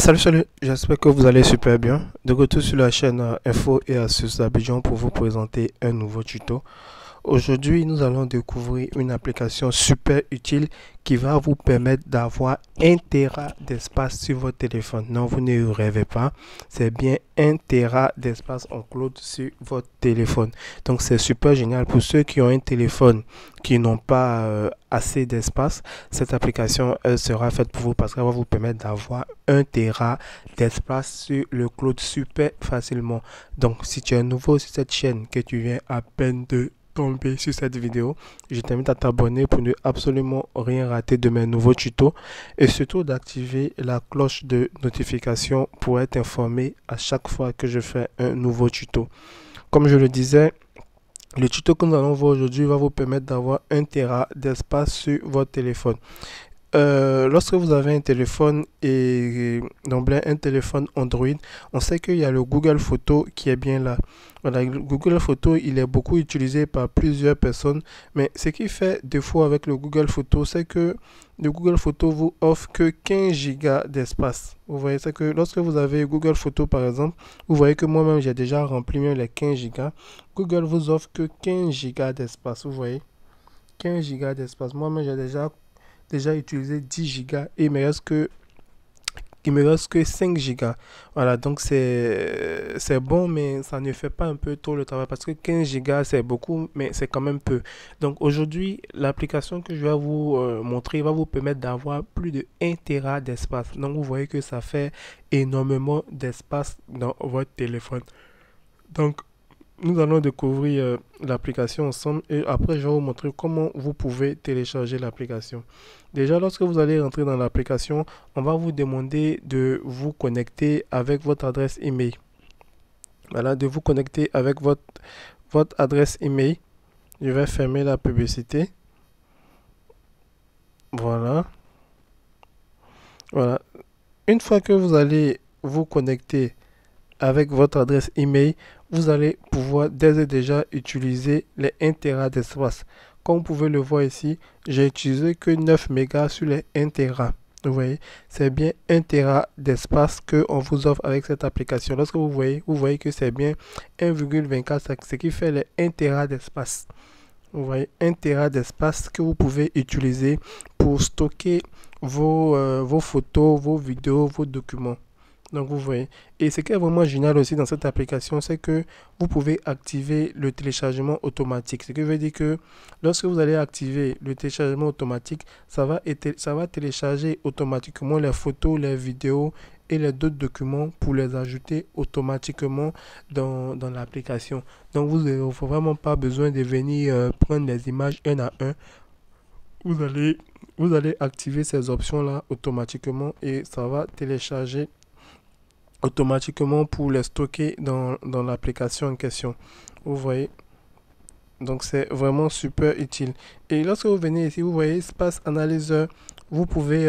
Salut, j'espère que vous allez super bien. De retour sur la chaîne Info et Astuces d'Abidjan pour vous présenter un nouveau tuto. Aujourd'hui, nous allons découvrir une application super utile qui va vous permettre d'avoir 1 Tera d'espace sur votre téléphone. Non, vous ne rêvez pas, c'est bien 1 Tera d'espace en cloud sur votre téléphone. Donc, c'est super génial pour ceux qui ont un téléphone qui n'ont pas assez d'espace. Cette application, elle sera faite pour vous parce qu'elle va vous permettre d'avoir 1 Tera d'espace sur le cloud super facilement. Donc, si tu es nouveau sur cette chaîne, que tu viens à peine de tomber sur cette vidéo, je t'invite à t'abonner pour ne absolument rien rater de mes nouveaux tutos et surtout d'activer la cloche de notification pour être informé à chaque fois que je fais un nouveau tuto. Comme je le disais, le tuto que nous allons voir aujourd'hui va vous permettre d'avoir 1 Tera d'espace sur votre téléphone. Lorsque vous avez un téléphone et d'emblée un téléphone Android, on sait qu'il y a le Google Photo qui est bien là. Voilà, le Google Photo, il est beaucoup utilisé par plusieurs personnes, mais ce qui fait défaut avec le Google Photo, c'est que le Google Photo vous offre que 15 Go d'espace. Vous voyez, c'est que lorsque vous avez Google Photo par exemple, vous voyez que moi-même j'ai déjà rempli même les 15 Go. Google vous offre que 15 Go d'espace, vous voyez, 15 Go d'espace. Moi-même j'ai déjà utilisé 10 Go et il me reste que 5 Go. Voilà, donc c'est bon, mais ça ne fait pas un peu trop le travail parce que 15 Go c'est beaucoup, mais c'est quand même peu. Donc aujourd'hui, l'application que je vais vous montrer va vous permettre d'avoir plus de 1 Tera d'espace. Donc vous voyez que ça fait énormément d'espace dans votre téléphone. Donc nous allons découvrir l'application ensemble et après je vais vous montrer comment vous pouvez télécharger l'application. Déjà, lorsque vous allez rentrer dans l'application, on va vous demander de vous connecter avec votre adresse email. Voilà, de vous connecter avec votre adresse email. Je vais fermer la publicité. Voilà. Voilà. Une fois que vous allez vous connecter avec votre adresse email, vous allez pouvoir dès et déjà utiliser les 1 Tera d'espace. Comme vous pouvez le voir ici, j'ai utilisé que 9 mégas sur les 1 Tera. Vous voyez, c'est bien 1 Tera d'espace que on vous offre avec cette application. Lorsque vous voyez que c'est bien 1,24, ce qui fait les 1 Tera d'espace. Vous voyez, 1 Tera d'espace que vous pouvez utiliser pour stocker vos photos, vos vidéos, vos documents. Donc vous voyez. Et ce qui est vraiment génial aussi dans cette application, c'est que vous pouvez activer le téléchargement automatique. Ce qui veut dire que lorsque vous allez activer le téléchargement automatique, ça va télécharger automatiquement les photos, les vidéos et les d'autres documents pour les ajouter automatiquement dans l'application. Donc vous n'avez vraiment pas besoin de venir prendre les images un à un. Vous allez activer ces options-là automatiquement et ça va télécharger automatiquement pour les stocker dans l'application en question. Vous voyez, donc c'est vraiment super utile. Et lorsque vous venez ici, vous voyez espace analyseur, vous pouvez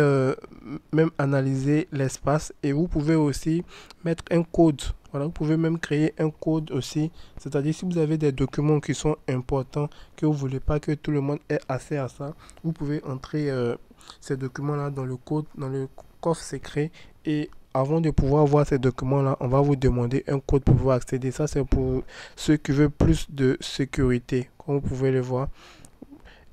même analyser l'espace et vous pouvez aussi mettre un code. Voilà, vous pouvez même créer un code aussi. C'est-à-dire si vous avez des documents qui sont importants, que vous ne voulez pas que tout le monde ait accès à ça, vous pouvez entrer ces documents-là dans le code, dans le coffre secret et avant de pouvoir voir ces documents-là, on va vous demander un code pour pouvoir accéder. Ça, c'est pour ceux qui veulent plus de sécurité, comme vous pouvez le voir.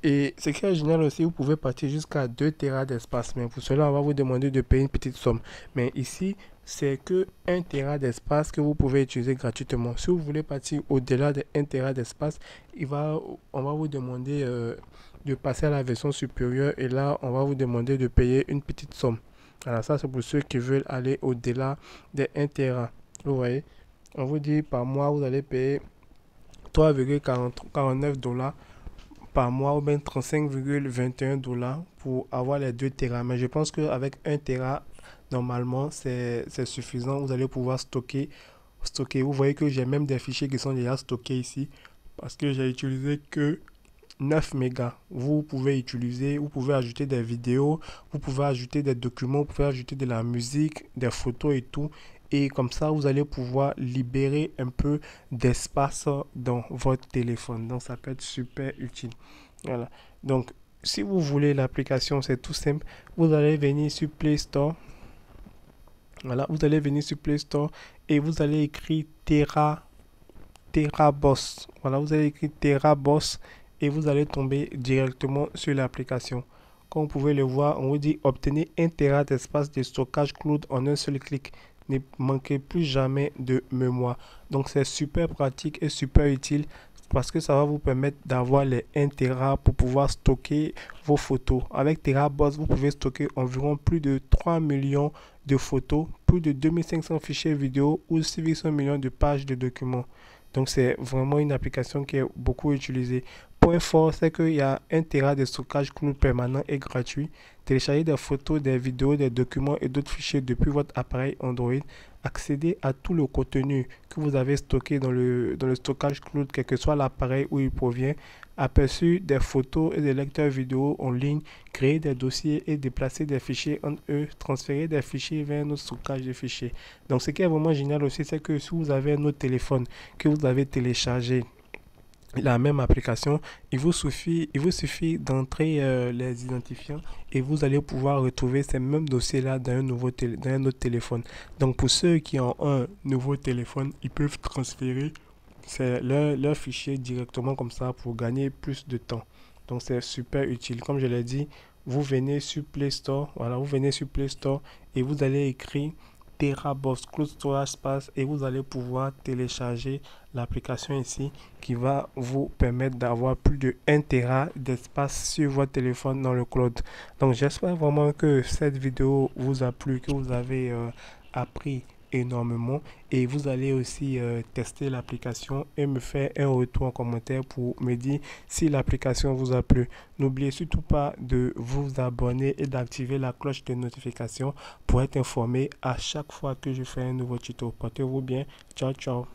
Et ce qui est génial aussi, vous pouvez partir jusqu'à 2 Tera d'espace. Mais pour cela, on va vous demander de payer une petite somme. Mais ici, c'est que 1 Tera d'espace que vous pouvez utiliser gratuitement. Si vous voulez partir au-delà de 1 Tera d'espace, on va vous demander de passer à la version supérieure. Et là, on va vous demander de payer une petite somme. Alors ça, c'est pour ceux qui veulent aller au-delà des 1 Tera. Vous voyez, on vous dit par mois, vous allez payer 3,49 $. Par mois ou bien 35,21 $ pour avoir les 2 Tera. Mais je pense qu'avec 1 Tera, normalement, c'est suffisant. Vous allez pouvoir stocker. Vous voyez que j'ai même des fichiers qui sont déjà stockés ici parce que j'ai utilisé que 9 mégas. Vous pouvez utiliser, vous pouvez ajouter des vidéos, vous pouvez ajouter des documents, vous pouvez ajouter de la musique, des photos et tout. Et comme ça, vous allez pouvoir libérer un peu d'espace dans votre téléphone. Donc, ça peut être super utile. Voilà. Donc, si vous voulez l'application, c'est tout simple. Vous allez venir sur Play Store. Voilà, vous allez venir sur Play Store et vous allez écrire TerraBoss. Voilà, vous allez écrire TerraBoss et vous allez tomber directement sur l'application. Comme vous pouvez le voir, on vous dit obtenir 1 Tera d'espace de stockage cloud en un seul clic. Ne manquez plus jamais de mémoire. Donc c'est super pratique et super utile parce que ça va vous permettre d'avoir les 1 Tera pour pouvoir stocker vos photos. Avec TerraBoss, vous pouvez stocker environ plus de 3 millions de photos, plus de 2500 fichiers vidéo ou 600 millions de pages de documents. Donc c'est vraiment une application qui est beaucoup utilisée. Point fort, c'est qu'il y a 1 Tera de stockage cloud permanent et gratuit. Télécharger des photos, des vidéos, des documents et d'autres fichiers depuis votre appareil Android. Accéder à tout le contenu que vous avez stocké dans le stockage cloud, quel que soit l'appareil où il provient. Aperçu des photos et des lecteurs vidéo en ligne. Créer des dossiers et déplacer des fichiers entre eux. Transférer des fichiers vers notre stockage de fichiers. Donc ce qui est vraiment génial aussi, c'est que si vous avez un autre téléphone que vous avez téléchargé la même application, il vous suffit d'entrer les identifiants et vous allez pouvoir retrouver ces mêmes dossiers là dans un autre téléphone. Donc pour ceux qui ont un nouveau téléphone, ils peuvent transférer leur fichier directement comme ça pour gagner plus de temps. Donc c'est super utile. Comme je l'ai dit, vous venez sur Play Store, voilà, vous venez sur Play Store et vous allez écrire TerraBoss Cloud Storage Space et vous allez pouvoir télécharger l'application ici qui va vous permettre d'avoir plus de 1 Tera d'espace sur votre téléphone dans le cloud. Donc j'espère vraiment que cette vidéo vous a plu, que vous avez appris énormément et vous allez aussi tester l'application et me faire un retour en commentaire pour me dire si l'application vous a plu. N'oubliez surtout pas de vous abonner et d'activer la cloche de notification pour être informé à chaque fois que je fais un nouveau tuto. Portez-vous bien. Ciao, ciao.